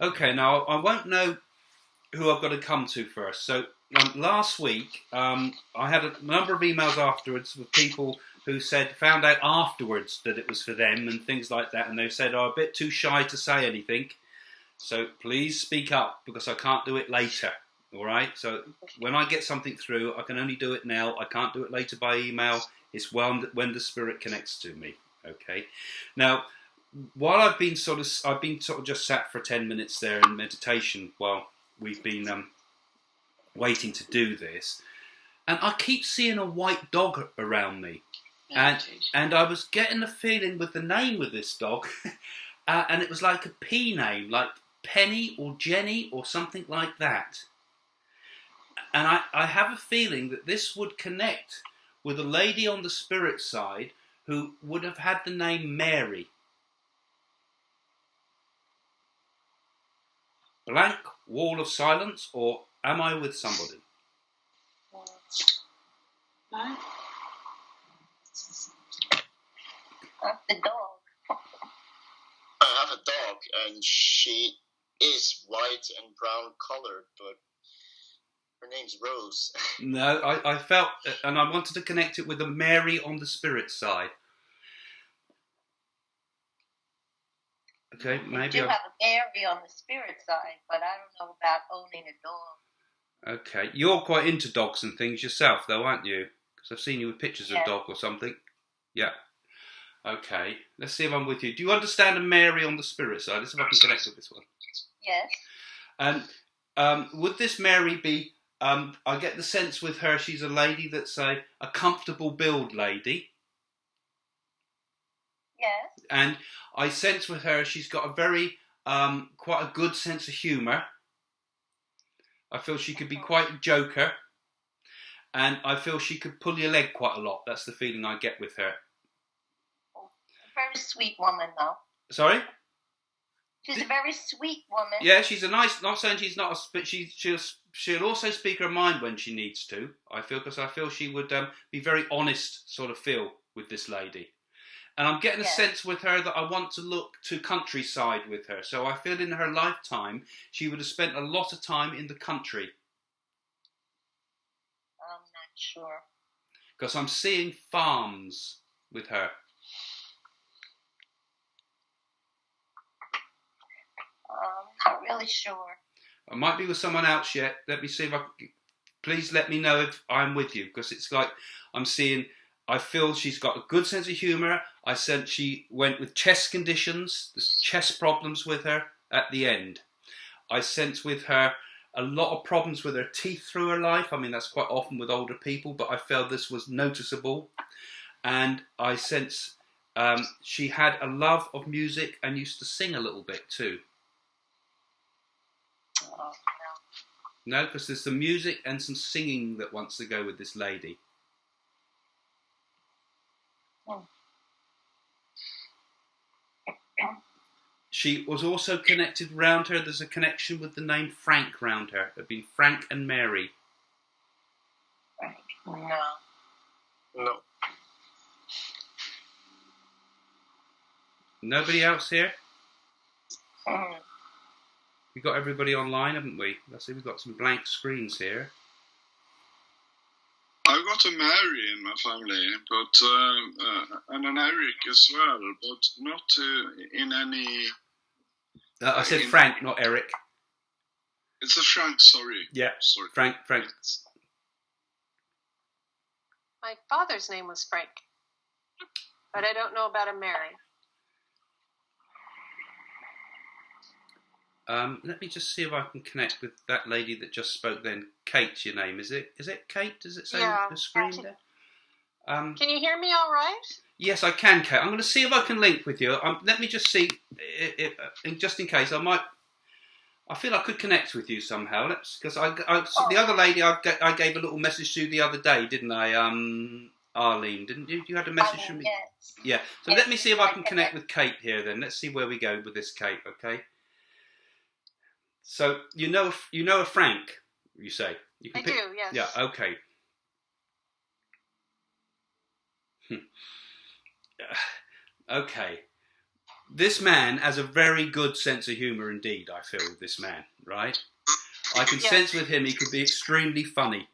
Okay, now I won't know who I've got to come to first. So last week, I had a number of emails afterwards with people who found out afterwards that it was for them and things like that, and they said, "Oh, a bit too shy to say anything. So please speak up because I can't do it later." All right. So when I get something through, I can only do it now. I can't do it later by email. It's when the spirit connects to me. Okay. Now, while I've been sort of just sat for 10 minutes there in meditation while we've been waiting to do this, and I keep seeing a white dog around me, and I was getting a feeling with the name of this dog, and it was like a P name, like Penny or Jenny or something like that. And I have a feeling that this would connect with a lady on the spirit side who would have had the name Mary. Blank wall of silence, or am I with somebody? The dog. I have a dog, and she is white and brown colored, but her name's Rose. No, I felt, and I wanted to connect it with a Mary on the spirit side. Okay, maybe You do have a Mary on the spirit side, but I don't know about owning a dog. Okay, you're quite into dogs and things yourself, though, aren't you? Because I've seen you with pictures of dog or something. Yeah. Okay, let's see if I'm with you. Do you understand a Mary on the spirit side? Let's see if I can connect with this one. Yes. And would this Mary be? I get the sense with her, she's a lady that's a comfortable build lady. Yes. And I sense with her, she's got a very, quite a good sense of humour. I feel she could be quite a joker. And I feel she could pull your leg quite a lot. That's the feeling I get with her. A very sweet woman, though. Sorry? She's a very sweet woman. Yeah, she's a nice, not saying she's not, but she'll also speak her mind when she needs to, I feel, because I feel she would be very honest sort of feel with this lady. And I'm getting a sense with her that I want to look to countryside with her. So I feel in her lifetime, she would have spent a lot of time in the country. I'm not sure. Because I'm seeing farms with her. Not really sure. I might be with someone else yet. Let me see if I can. Please let me know if I'm with you, because it's like I'm seeing. I feel she's got a good sense of humour. I sense she went with chest conditions. There's chest problems with her at the end. I sense with her a lot of problems with her teeth through her life. I mean, that's quite often with older people, but I felt this was noticeable. And I sense she had a love of music and used to sing a little bit too. Oh, No, because there's some music and some singing that wants to go with this lady. no. She was also connected round her. There's a connection with the name Frank round her. It'd been Frank and Mary. No. No. Nobody else here? Mm. We've got everybody online, haven't we? Let's see, we've got some blank screens here. I've got a Mary in my family, but and an Eric as well, but not in any. I said Frank, not Eric. It's a Frank. Sorry. Yeah, sorry. Frank. My father's name was Frank, but I don't know about a Mary. Let me just see if I can connect with that lady that just spoke then. Kate's your name, is it? Is it Kate? Does it say on the screen there? Can you hear me all right? Yes, I can, Kate. I'm going to see if I can link with you. Let me just see, just in case. I feel I could connect with you somehow. Because the other lady I gave a little message to the other day, didn't I? Arlene, didn't you? You had a message from me? Yes. Yeah. So let me see if I can connect with Kate here then. Let's see where we go with this Kate, okay? So you know a Frank, you say? You can I do, yes. Yeah, okay. Okay. This man has a very good sense of humour indeed, I feel, with this man, right? I can sense with him he could be extremely funny.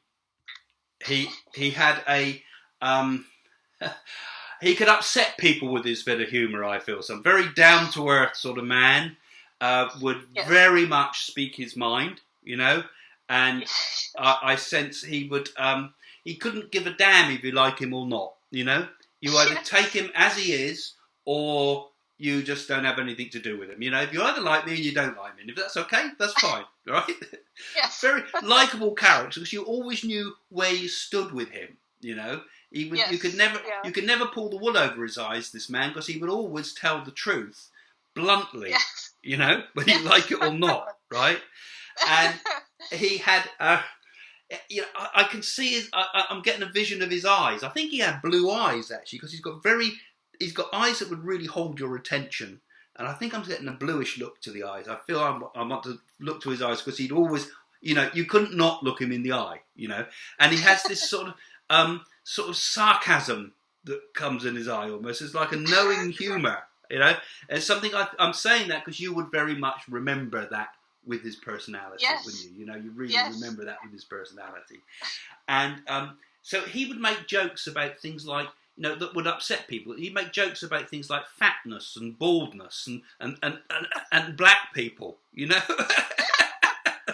He had a... he could upset people with his bit of humour, I feel. Some very down-to-earth sort of man, would very much speak his mind, you know, and I sense he would... he couldn't give a damn if you like him or not, you know? You either take him as he is, or you just don't have anything to do with him. You know, if you either like me and you don't like me, and if that's okay, that's fine, right? Yes. Very likeable character, because you always knew where you stood with him, you know? He would, you could never pull the wool over his eyes, this man, because he would always tell the truth bluntly, you know, whether you like it or not, right? And he had... you know, I can see I'm getting a vision of his eyes. I think he had blue eyes actually, because he's got eyes that would really hold your attention. And I think I'm getting a bluish look to the eyes. I feel I want to look to his eyes because he'd always, you know, you couldn't not look him in the eye, you know. And he has this sort of sarcasm that comes in his eye almost. It's like a knowing humour, you know. And something I'm saying that because you would very much remember that with his personality, wouldn't you? You know, you really remember that with his personality. And so he would make jokes about things like, you know, that would upset people. He'd make jokes about things like fatness and baldness and black people, you know.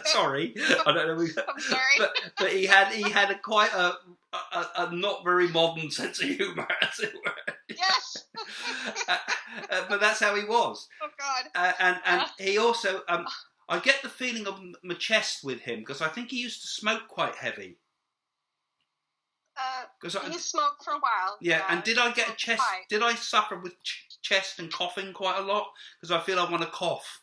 Sorry, I don't know. I'm sorry. But he had a quite a not very modern sense of humour, as it were. Yes. But that's how he was. Oh God. And he also... I get the feeling of my chest with him because I think he used to smoke quite heavy. He smoked for a while. Yeah, and did I get a chest? Did I suffer with chest and coughing quite a lot? Because I feel I want to cough.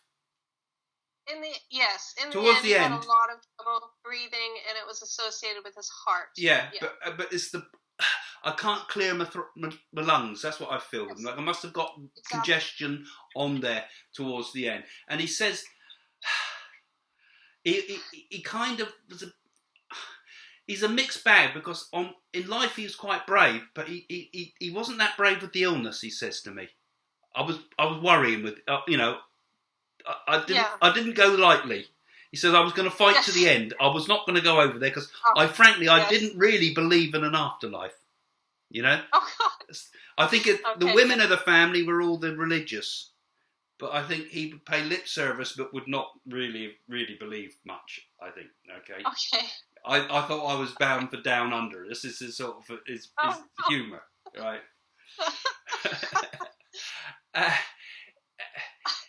Towards the end, he had a lot of trouble breathing, and it was associated with his heart. Yeah. But it's the... I can't clear my lungs. That's what I feel. Yes. Like I must have got congestion on there towards the end. And he says... He kind of was he's a mixed bag because in life he was quite brave, but he wasn't that brave with the illness. He says to me, I was worrying with you know, I didn't go lightly. He says I was going to fight to the end. I was not going to go over there because I didn't really believe in an afterlife. You know, I think the women of the family were all the religious. But I think he would pay lip service, but would not really believe much. I think. Okay. I thought I was bound for Down Under. This is his sort of his humour, right?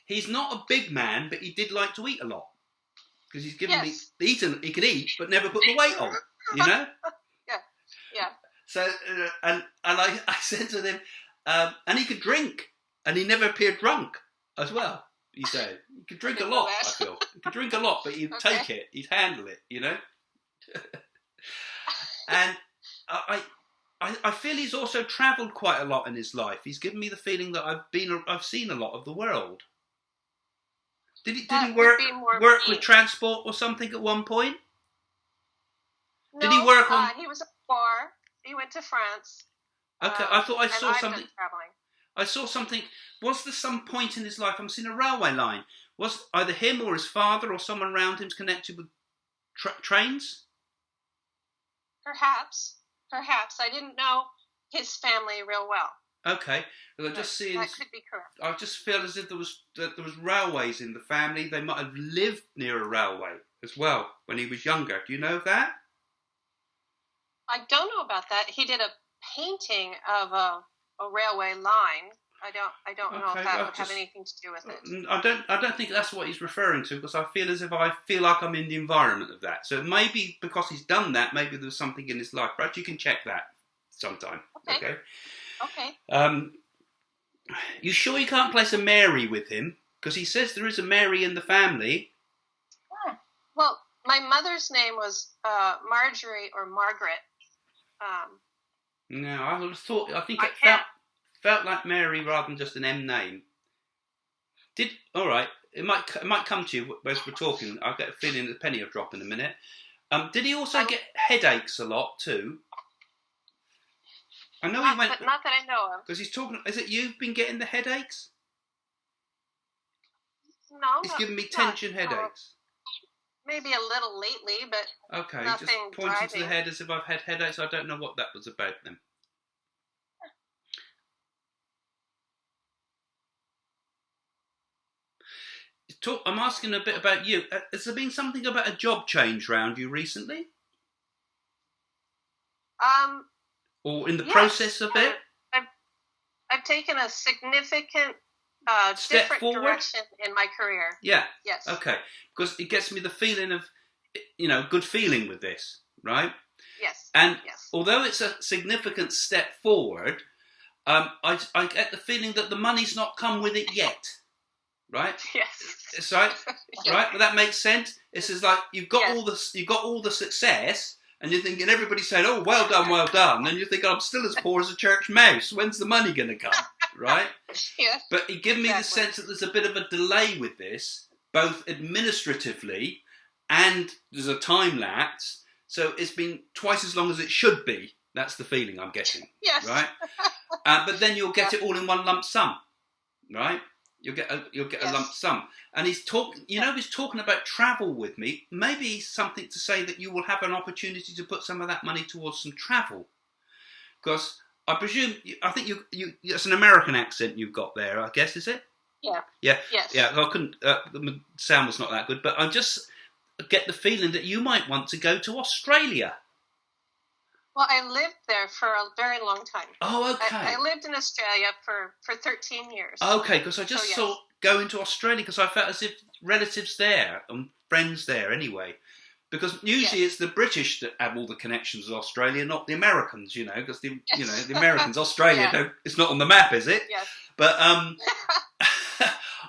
He's not a big man, but he did like to eat a lot because he's given me eaten. He could eat, but never put the weight on. You know. Yeah. So and I said to him, and he could drink, and he never appeared drunk. As well, he said. He could drink a lot, I feel. He could drink a lot, but he'd take it. He'd handle it, you know? And I feel he's also travelled quite a lot in his life. He's given me the feeling that I've seen a lot of the world. Did he work with transport or something at one point? No, did he work on... he was at war. He went to France. Okay, I thought I saw something... traveling. I saw something. Was there some point in his life? I'm seeing a railway line. Was either him or his father or someone around him connected with trains? Perhaps. I didn't know his family real well. Okay. Well, that could be correct. I just feel as if there was railways in the family. They might have lived near a railway as well when he was younger. Do you know that? I don't know about that. He did a painting of a railway line. I don't know if that would have anything to do with it. I don't think that's what he's referring to because I feel as if I feel like I'm in the environment of that. So maybe because he's done that, maybe there's something in his life. Perhaps you can check that sometime. Okay. You sure you can't place a Mary with him? Because he says there is a Mary in the family. Well, my mother's name was Marjorie or Margaret. No, I think it felt like Mary rather than just an M name. All right, it might come to you as we're talking. I get a feeling the penny will drop in a minute. Did he also get headaches a lot too? I know he went. But not that I know of. Because he's talking. Is it you've been getting the headaches? No. He's giving me tension headaches. Maybe a little lately, but Okay, nothing just pointing to the driving. head as if I've had headaches. I don't know what that was about then. I'm asking a bit about you. Has there been something about a job change round you recently? Or in the process of it? I've taken a significant step different forward? direction in my career. Yeah. Yes. Okay. Because it gets me the feeling of, good feeling with this, right? Yes. And yes. although it's a significant step forward, I get the feeling that the money's not come with it yet, right? Yes. It's right, yes. right? But that makes sense. It's just like you've got yes. you've got all the success, and you're thinking everybody's saying, "Oh, well done," and you think I'm still as poor as a church mouse. When's the money going to come, right? Yes. But it gives me the sense that there's a bit of a delay with this, both administratively and there's a time lapse. So it's been twice as long as it should be. That's the feeling I'm getting. Yes. Right. But then you'll get it all in one lump sum, right? You'll get a lump sum. And he's talking. He's talking about travel with me. Maybe something to say that you will have an opportunity to put some of that money towards some travel, because I presume I think you it's an American accent you've got there. I guess, is it? Yeah. Yeah. Yes. Yeah. I couldn't. The sound was not that good, but I just get the feeling that you might want to go to Australia. Well, I lived there for a very long time. Oh, okay. I lived in Australia for 13 years. Okay, because I just saw going to Australia because I felt as if relatives there and friends there anyway. Because usually it's the British that have all the connections with Australia, not the Americans, because the Americans, Australia, it's not on the map, is it? Yes. But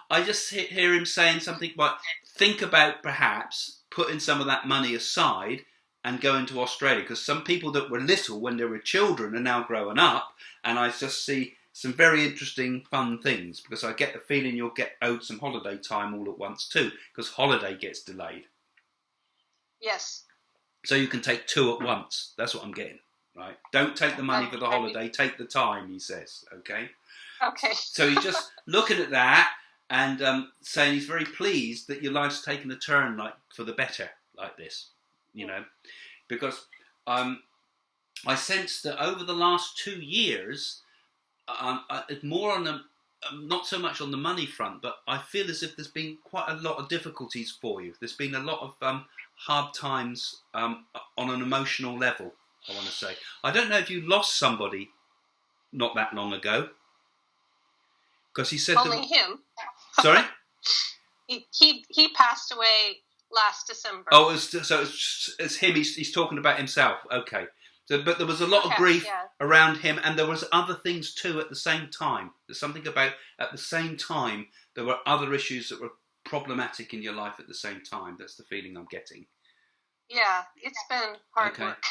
I just hear him saying something like, think about perhaps putting some of that money aside and going to Australia, because some people that were little when they were children are now growing up, and I just see some very interesting, fun things, because I get the feeling you'll get owed some holiday time all at once too, because holiday gets delayed. Yes. So you can take 2 at once. That's what I'm getting, right? Don't take the money for the holiday, take the time, he says, okay? Okay. So he's just looking at that and saying he's very pleased that your life's taken a turn for the better like this. Because I sense that over the last 2 years, it's more on the, not so much on the money front, but I feel as if there's been quite a lot of difficulties for you. There's been a lot of hard times on an emotional level, I want to say. I don't know if you lost somebody not that long ago, because he said... Only him. Sorry? He passed away last December. Oh, so it's him. He's talking about himself. Okay. So, but there was a lot of grief around him, and there was other things too at the same time. There's something about at the same time there were other issues that were problematic in your life at the same time. That's the feeling I'm getting. Yeah, it's been hard work.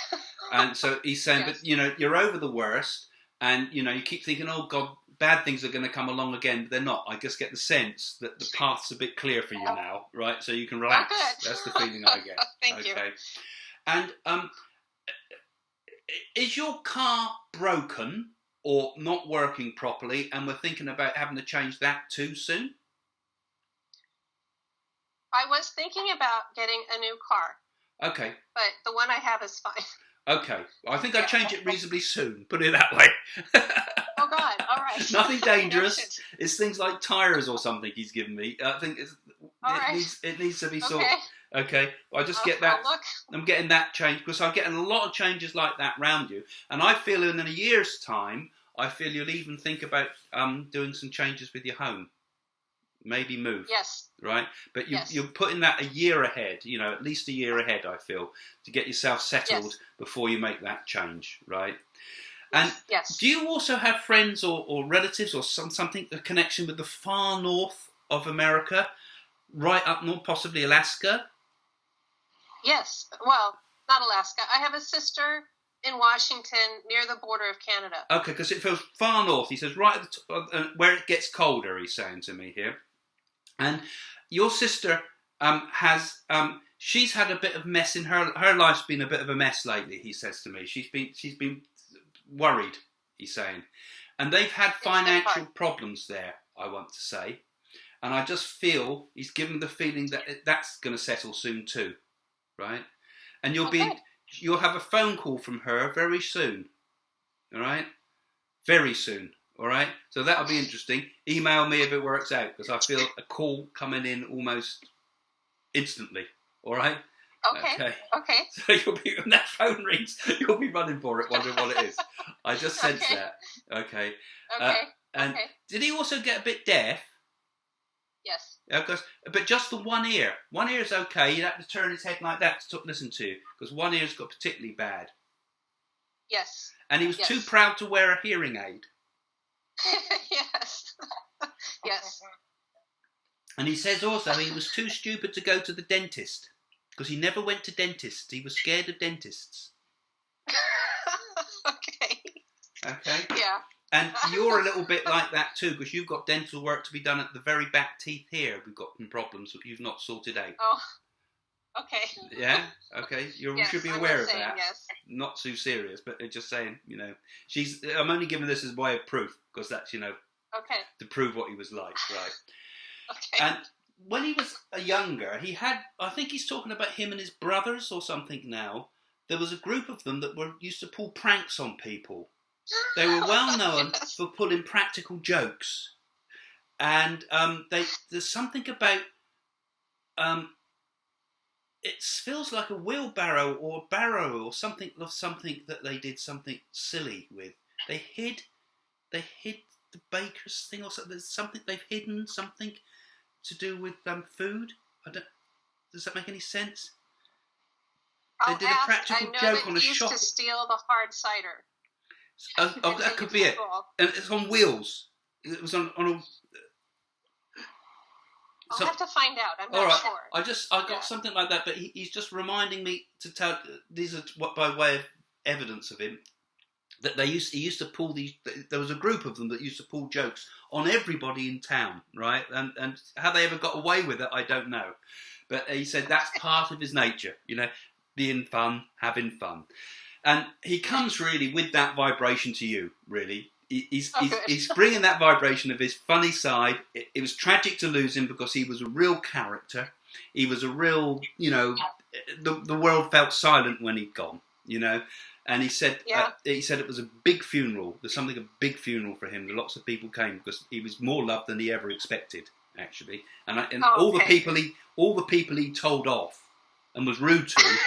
And so he's saying, but you're over the worst, and you keep thinking, oh God, bad things are going to come along again, but they're not. I just get the sense that the path's a bit clear for you now, right? So you can relax. Oh, that's the feeling I get. Thank you. And is your car broken or not working properly, and we're thinking about having to change that too soon? I was thinking about getting a new car. Okay. But the one I have is fine. Okay. Well, I think I'll change it reasonably soon, put it that way. Oh, God. All right. Nothing dangerous. It's things like tyres or something he's given me. I think it needs to be sorted. Okay. Well, I just get that. I'm getting that change, because I'm getting a lot of changes like that round you. And I feel in a year's time, I feel you'll even think about doing some changes with your home. Maybe move. Yes. Right? But you're putting that a year ahead, at least a year ahead, I feel, to get yourself settled before you make that change, right? And do you also have friends or relatives or something, a connection with the far north of America, right up north, possibly Alaska? Yes. Well, not Alaska. I have a sister in Washington near the border of Canada. Okay, because it feels far north. He says right at the where it gets colder, he's saying to me here. And your sister she's had a bit of mess in her life's been a bit of a mess lately, he says to me. She's been worried, he's saying. And they've had financial problems there, I want to say. And I just feel he's given the feeling that that's going to settle soon too, right? And you'll have a phone call from her very soon, all right? Very soon, all right? So that'll be interesting. Email me if it works out, because I feel a call coming in almost instantly, all right? Okay. So you'll be, when that phone rings, you'll be running for it, wondering what it is. I just sense that. Okay. And did he also get a bit deaf? Yes. But just the one ear. One ear is okay. He'd have to turn his head like that to listen to you, because one ear's got particularly bad. Yes. And he was too proud to wear a hearing aid. Yes. Yes. And he says also he was too stupid to go to the dentist, because he never went to dentists. He was scared of dentists. Okay. Yeah. And you're a little bit like that too, because you've got dental work to be done at the very back teeth here. We've got some problems that you've not sorted out. Oh, okay. Yeah? Okay. You should be aware of that. Yes. Not too serious, but just saying, I'm only giving this as way of proof, because that's, okay. to prove what he was like, right? Okay. And when he was younger, I think he's talking about him and his brothers or something now. There was a group of them that used to pull pranks on people. They were well known for pulling practical jokes, and there's something about it feels like a wheelbarrow or a barrow or something that they did something silly with. They hid the baker's thing or something. There's something they've hidden, something to do with food. Does that make any sense? They did a practical joke on a shop. I used to steal the hard cider. Oh, that could be it. And it's on wheels. It was on a... I'll have to find out. I'm not sure. I got something like that, but he's just reminding me to tell... These are by way of evidence of him. That he used to pull these... There was a group of them that used to pull jokes on everybody in town, right? And how they ever got away with it, I don't know. But he said that's part of his nature, being fun, having fun. And he comes really with that vibration to you, really. He's bringing that vibration of his funny side. It was tragic to lose him because he was a real character. He was a real, the world felt silent when he'd gone, And he said it was a big funeral. There's something a big funeral for him. Lots of people came because he was more loved than he ever expected, actually. And all the people he told off and was rude to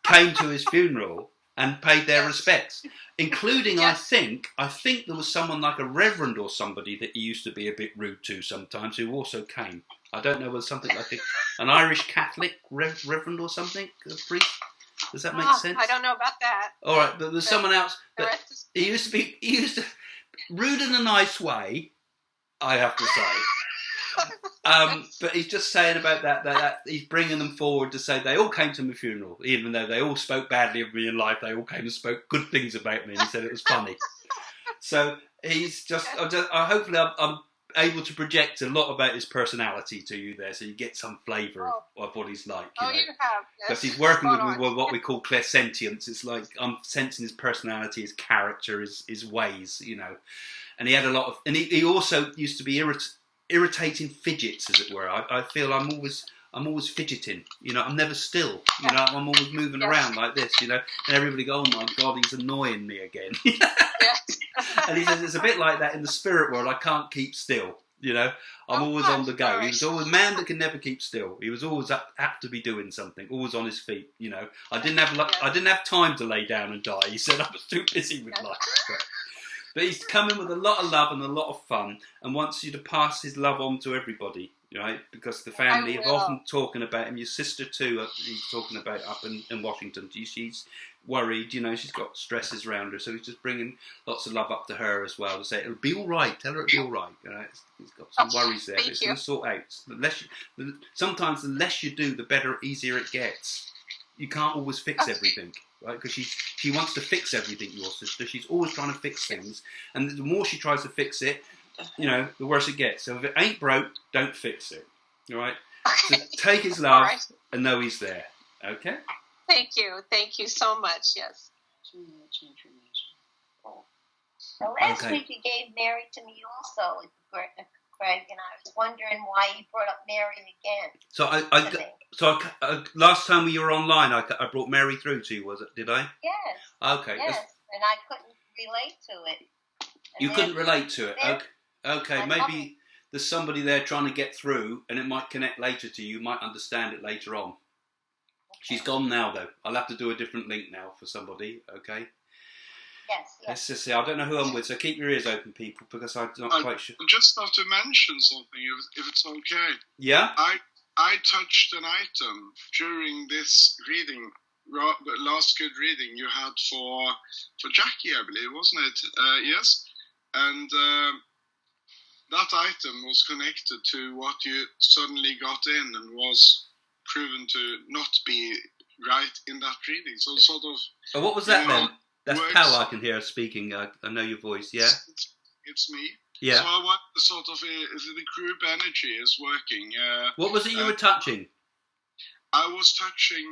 came to his funeral and paid their respects, including, I think there was someone like a reverend or somebody that he used to be a bit rude to sometimes who also came. I don't know, was something like an Irish Catholic reverend or something, a priest. Does that make sense? I don't know about that. All right, but there's someone else. But he used to rude in a nice way, I have to say. But he's just saying about that he's bringing them forward to say they all came to my funeral, even though they all spoke badly of me in life. They all came and spoke good things about me, and he said it was funny. So he's hopefully I'm able to project a lot about his personality to you there, so you get some flavour of what he's like. You have, because he's working with what we call clairsentience. It's like I'm sensing his personality, his character, his ways, And he had a lot of, and he also used to be irritating fidgets, as it were. I feel I'm always fidgeting, I'm never still, I'm always moving around like this, and everybody go, oh my God, he's annoying me again. And he says it's a bit like that in the spirit world. I can't keep still, I'm always on the go. He was always a man that can never keep still. He was always have to be doing something, always on his feet, I didn't have time to lay down and die. He said I was too busy with life. But he's coming with a lot of love and a lot of fun, and wants you to pass his love on to everybody, right? Because the family have often talking about him. Your sister too, he's talking about up in Washington. She's worried, she's got stresses around her, so he's just bringing lots of love up to her as well to say it'll be all right. Tell her it'll be all right. He's got some worries there. It's going to sort out. Sometimes the less you do, the better, easier it gets. You can't always fix everything. Right, because she wants to fix everything, your sister. She's always trying to fix things, and the more she tries to fix it, the worse it gets. So if it ain't broke, don't fix it. All right. So take his love and know he's there. Okay. Thank you so much. Yes. Too much information. So last week you gave Mary to me also. Craig, and I was wondering why you brought up Mary again. So last time you were online, I brought Mary through to you, was it? Did I? Yes. Okay. Yes, and I couldn't relate to it. And You couldn't relate to it. Then, Okay. Maybe there's somebody there trying to get through, and it might connect later to you. You might understand it later on. Okay. She's gone now, though. I'll have to do a different link now for somebody. Okay. Yes. Let's just see. I don't know who I'm with, so keep your ears open, people, because I'm not quite sure. I just have to mention something, if it's okay. Yeah? I touched an item during this reading, the last good reading you had for Jackie, I believe, wasn't it? Yes. And that item was connected to what you suddenly got in and was proven to not be right in that reading. So sort of... Oh, what was that then? That's works. Pal I can hear speaking. I know your voice, yeah? It's me. Yeah. So I want the sort of... the group energy is working. What was it you were touching? I was touching...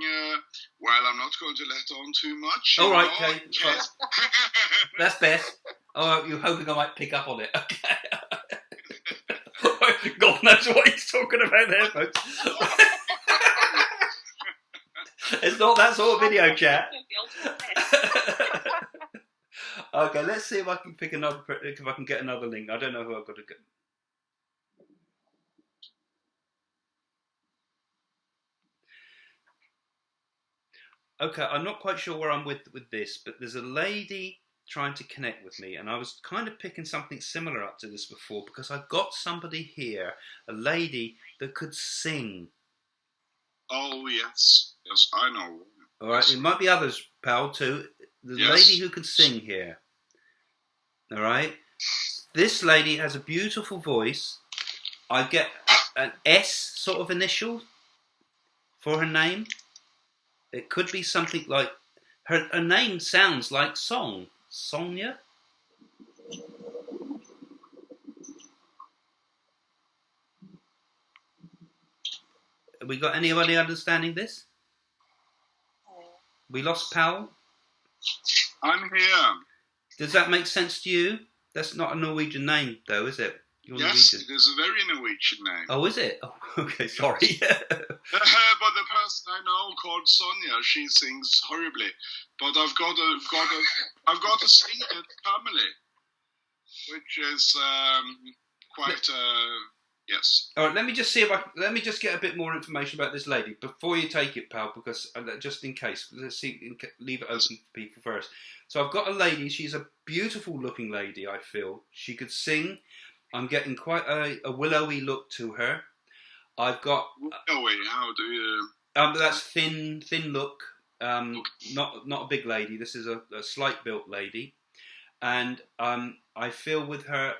well, I'm not going to let on too much. All right, okay. Yes. That's best. Oh, you're hoping I might pick up on it. Okay. God knows what he's talking about there, folks. It's not that sort of video chat. Okay, let's see if I can if I can get another link. I don't know who I've got to get. Okay, I'm not quite sure where I'm with this, but there's a lady trying to connect with me, and I was kind of picking something similar up to this before, because I've got somebody here, a lady that could sing. Oh, yes. Yes, I know. All right, it might be others, pal, too. The lady who could sing here. All right? This lady has a beautiful voice. I get an S sort of initial for her name. It could be something like... Her name sounds like song. Sonia? Have we got anybody understanding this? We lost Pal? I'm here. Does that make sense to you? That's not a Norwegian name, though, is it? You're Yes, Norwegian. it is a very Norwegian name. Oh, is it? Oh, okay, sorry. But the person I know called Sonia, she sings horribly. But I've got a singer family, which is quite yes. All right, let me just get a bit more information about this lady before you take it, pal, because just in case, let's see, leave it open for people first. So I've got a lady. She's a beautiful looking lady. I feel she could sing. I'm getting quite a willowy look to her. I've got willowy. How do you? That's thin look. Not a big lady. This is a slight built lady, and I feel with her.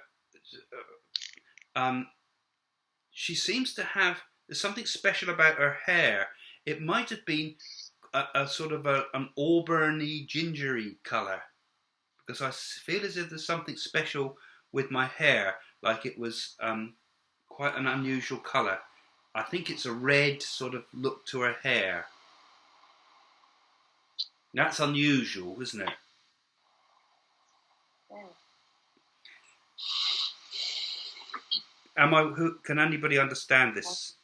She seems to have, there's something special about her hair. It might have been a sort of an auburny, gingery colour, because I feel as if there's something special with my hair, like it was quite an unusual colour. I think it's a red sort of look to her hair. That's unusual, isn't it? Can anybody understand this?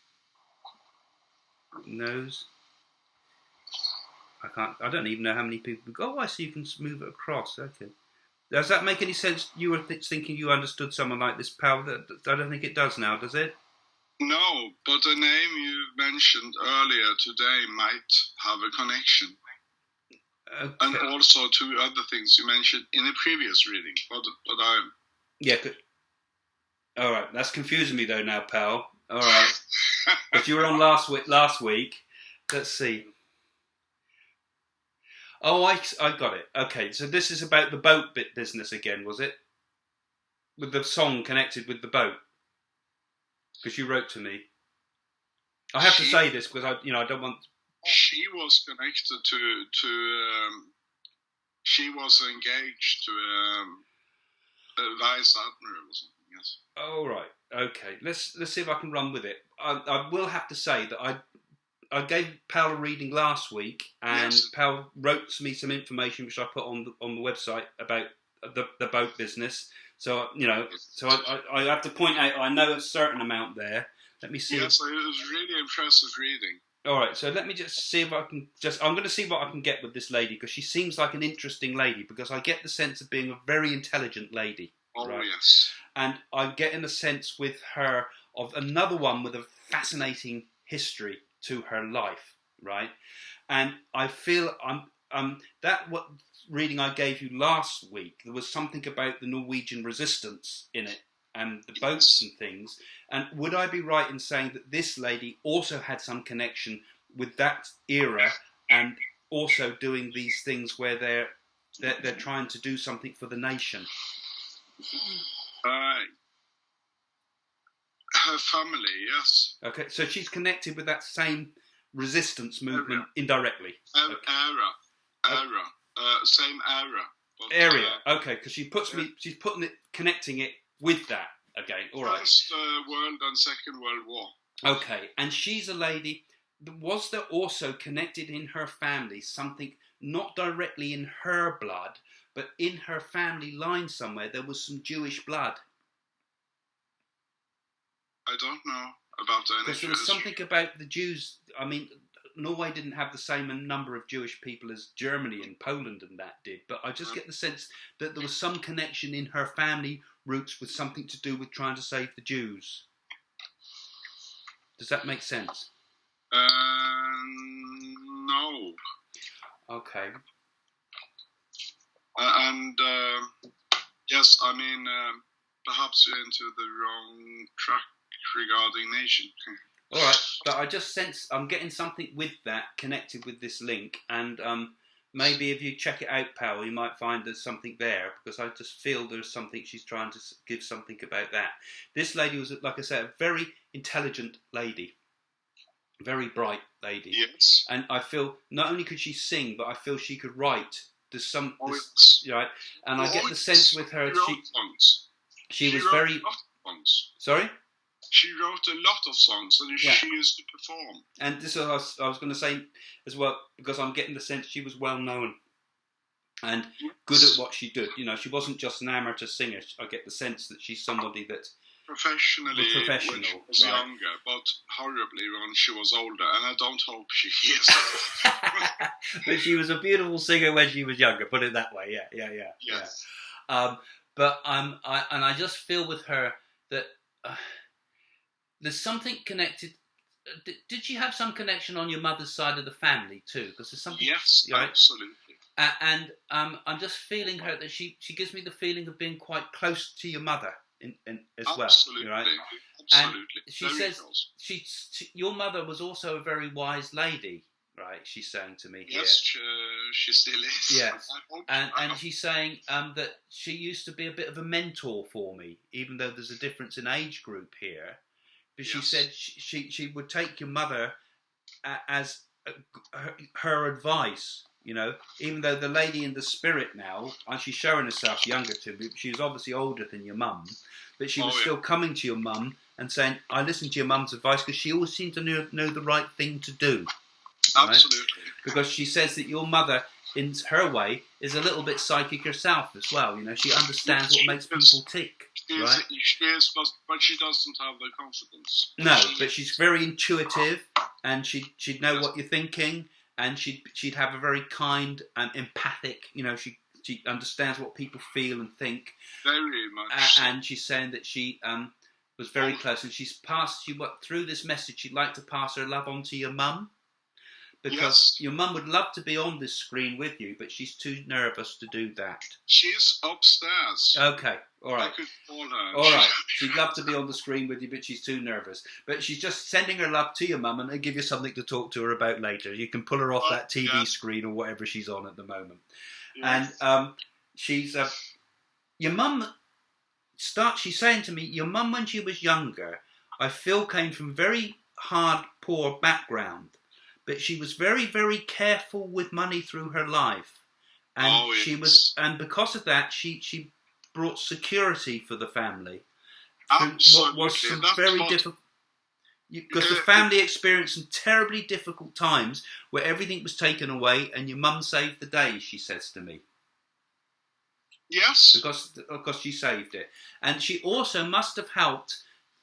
Nose? I don't even know how many people go, oh, I see you can move it across. Okay. Does that make any sense? You were thinking you understood someone like this, pal? I don't think it does now, does it? No, but the name you mentioned earlier today might have a connection. Okay. And also two other things you mentioned in a previous reading. But I... Yeah, good. All right, that's confusing me though now, pal. All right, but you were on last week. Let's see. Oh, I got it. Okay, so this is about the boat business again, was it? With the song connected with the boat, because you wrote to me. I have to say this because I don't want. She was connected to. She was engaged to a vice admiral or something. Yes. Oh right. Okay. Let's see if I can run with it. I will have to say that I gave Pal a reading last week, and yes. Pal wrote me some information which I put on the website about the boat business. So I have to point out I know a certain amount there. Let me see. Yes, it was really impressive reading. All right, so let me just see if I can I'm going to see what I can get with this lady, because she seems like an interesting lady, because I get the sense of being a very intelligent lady. Oh, right? yes. And I'm getting a sense with her of another one with a fascinating history to her life, right? And I feel what reading I gave you last week, there was something about the Norwegian resistance in it, and the boats and things. And would I be right in saying that this lady also had some connection with that era, and also doing these things where they're trying to do something for the nation? Her family, yes. Okay, so she's connected with that same resistance movement indirectly. Same era. But, area. Okay, because she's connecting it with that again. All right. First World and Second World War. Okay, and she's a lady. Was there also connected in her family something not directly in her blood, but in her family line somewhere? There was some Jewish blood. I don't know about that. Because there was something about the Jews. I mean, Norway didn't have the same number of Jewish people as Germany and Poland and that did, but I just get the sense that there was some connection in her family roots with something to do with trying to save the Jews. Does that make sense? No. Okay. Yes, I mean, perhaps you're into the wrong track regarding nation. All right, but I just sense I'm getting something with that connected with this link, and maybe if you check it out, pal, you might find there's something there, because I just feel there's something she's trying to give something about that. This lady was, like I said, a very intelligent lady, very bright lady. Yes. And I feel not only could she sing, but I feel she could write. There's some, right? And I get the sense with her, she was very. Sorry. She wrote a lot of songs, and she used to perform. And this is what I was going to say as well, because I'm getting the sense she was well known and good at what she did. You know, she wasn't just an amateur singer. I get the sense that she's somebody that professional, when she was younger, but horribly when she was older. And I don't hope she hears that. But she was a beautiful singer when she was younger. Put it that way. Yeah. Yes. Yeah. But I just feel with her that. There's something connected. Did you have some connection on your mother's side of the family too? Because there's something. Yes, right? Absolutely. And I'm just feeling her that she gives me the feeling of being quite close to your mother as well. Absolutely. Right? Absolutely. And she says your mother was also a very wise lady, right? She's saying to me. Yes, she still is. Yes. And she's saying that she used to be a bit of a mentor for me, even though there's a difference in age group here. But she said she would take your mother as her advice, you know, even though the lady in the spirit now, and she's showing herself younger to me, she's obviously older than your mum, but she was still coming to your mum and saying, I listened to your mum's advice, because she always seemed to know the right thing to do. Right? Absolutely. Because she says that your mother, in her way, is a little bit psychic herself as well. You know, she understands what makes people tick. Right? She is, but she doesn't have the confidence. No, but she's very intuitive, and she'd know what you're thinking, and she'd have a very kind and empathic. You know, she understands what people feel and think. Very much. And she's saying that she was very close, and through this message, she'd like to pass her love on to your mum. Because your mum would love to be on this screen with you, but she's too nervous to do that. She's upstairs. Okay, all right. I could call her. All right, she'd love to be on the screen with you, but she's too nervous. But she's just sending her love to your mum, and I'll give you something to talk to her about later. You can pull her off that TV screen or whatever she's on at the moment. Yes. And she's your mum. She's saying to me, your mum when she was younger, I feel came from very hard, poor background. But she was very, very careful with money through her life, and and because of that, she brought security for the family. Absolutely, what was some very difficult, because the family experienced some terribly difficult times where everything was taken away, and your mum saved the day. She says to me. Yes. Because she saved it, and she also must have helped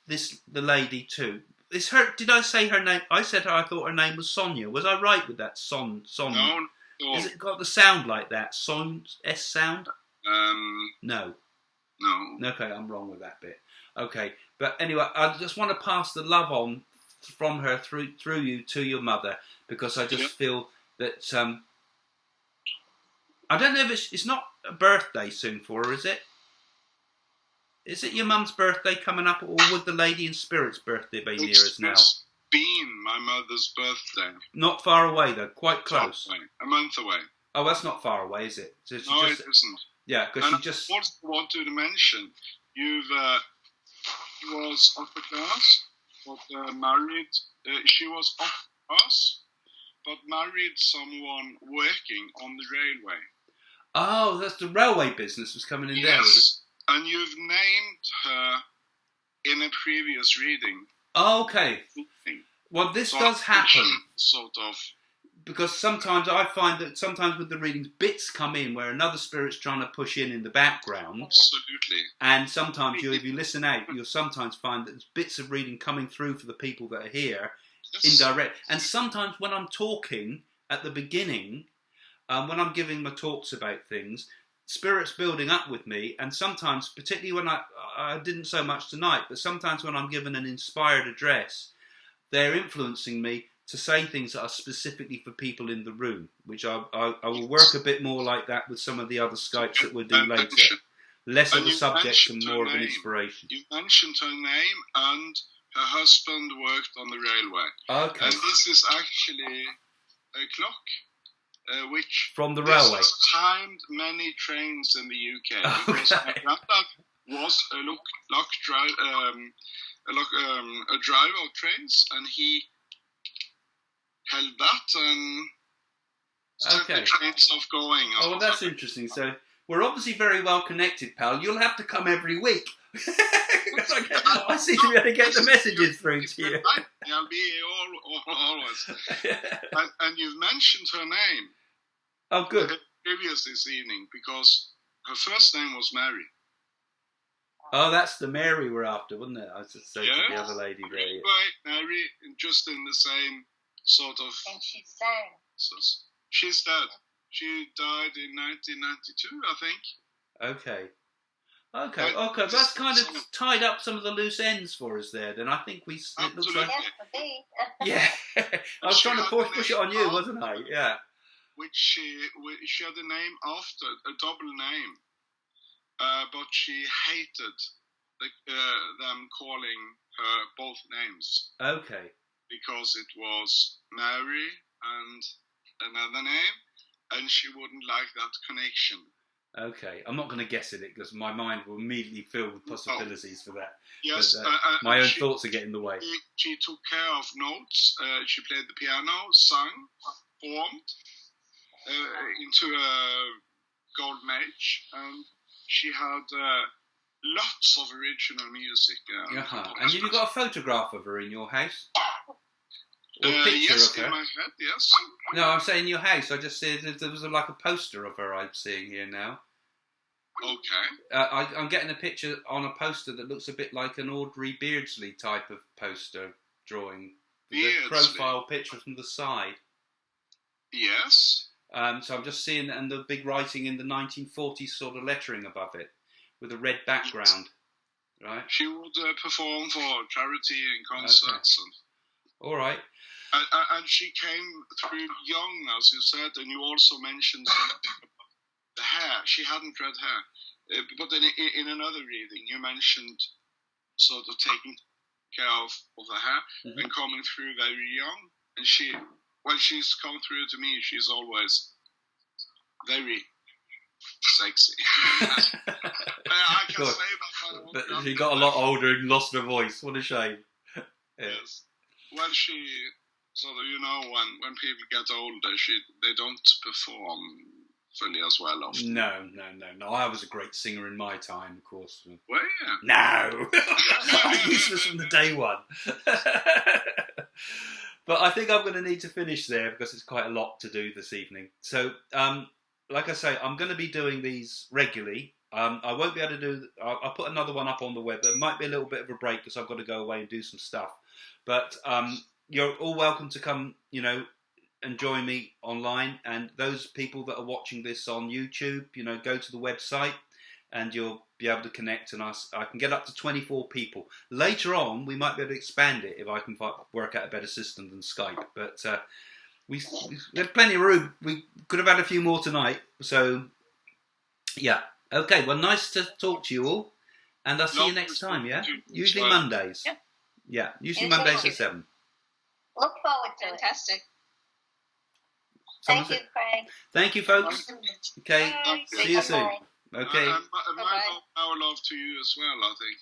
the lady too. Is her? Did I say her name? I said I thought her name was Sonia. Was I right with that? Son. No. Is it got the sound like that? Son S sound? No. No. Okay, I'm wrong with that bit. Okay, but anyway, I just want to pass the love on from her through you to your mother, because I just feel that I don't know if it's not a birthday soon for her, is it? Is it your mum's birthday coming up, or would the Lady in Spirit's birthday be near us now? It's been my mother's birthday. Not far away though, quite close. A month away. Oh, that's not far away, is it? So it isn't. Yeah, because she just. I also want to mention, she was of the class, but married. She was of us, but married someone working on the railway. Oh, that's the railway business was coming in there, was it? And you've named her in a previous reading. Oh, okay. Well, this does happen. Sort of. Because sometimes I find that sometimes with the readings, bits come in where another spirit's trying to push in the background. Absolutely. And sometimes, if you listen out, you'll sometimes find that there's bits of reading coming through for the people that are here, indirect. And sometimes when I'm talking at the beginning, when I'm giving my talks about things, spirit's building up with me. And sometimes, particularly when I didn't so much tonight, but sometimes when I'm given an inspired address, they're influencing me to say things that are specifically for people in the room, which I will work a bit more like that with some of the other Skypes that we'll do later. Less of a subject and more of an inspiration. You mentioned her name, and her husband worked on the railway. Okay. And this is actually a clock, which from the railway has timed many trains in the UK. Because my granddad was a driver of trains, and he held that and set the trains off going. Oh, well, that's interesting. So we're obviously very well connected, pal. You'll have to come every week. I seem to be able to get the messages through to you. I'll be here always. And you've mentioned her name. Oh, good. Previous this evening, because her first name was Mary. Oh, that's the Mary we're after, wasn't it? I was just saying to the other lady there. Right, Mary, just in the same sort of. And she sang. She's dead. She died in 1992, I think. Okay. That's kind of tied up some of the loose ends for us there. Then I think it looks like. Yeah, I was trying to push it on you, wasn't I? Yeah. Which she had a name after, a double name, but she hated them calling her both names. Okay. Because it was Mary and another name, and she wouldn't like that connection. Okay, I'm not going to guess at it because my mind will immediately fill with possibilities for that. Yes, but, my own thoughts are getting in the way. She took care of notes. She played the piano, sang, performed into a golden age, and she had lots of original music. And have you got a photograph of her in your house? Or a picture of her? In my head, yes. No, I'm saying your house. I just said there was like a poster of her I'm seeing here now. Okay. I'm getting a picture on a poster that looks a bit like an Audrey Beardsley type of poster drawing. The profile picture from the side. Yes. So I'm just seeing, and the big writing in the 1940s sort of lettering above it, with a red background, right? She would perform for charity and concerts. Okay. All right. And she came through young, as you said, and you also mentioned something about the hair. She hadn't red hair. But in another reading, you mentioned sort of taking care of the hair and coming through very young. And she's come through to me, she's always very sexy. I can say that. But she got a lot older and lost her voice. What a shame. Yes. Well, she sort of, when people get older, they don't perform fully as well often. No. I was a great singer in my time, of course. Were you? No. I was useless from the day one. But I think I'm going to need to finish there because it's quite a lot to do this evening. So, like I say, I'm going to be doing these regularly. I won't be able to do. I'll put another one up on the web. There might be a little bit of a break because I've got to go away and do some stuff. But you're all welcome to come, and join me online. And those people that are watching this on YouTube, go to the website and you'll be able to connect. And I can get up to 24 people. Later on, we might be able to expand it if I can work out a better system than Skype. But we have plenty of room. We could have had a few more tonight. So, yeah. Okay, well, nice to talk to you all. And I'll see you next time, yeah? Usually Mondays. Yeah, usually Mondays at 7. Look forward to it. Fantastic. Thank you, Craig. Thank you, folks. Okay, Bye. see you soon. Bye. Okay. And my love to you as well, I think.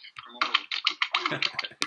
From all.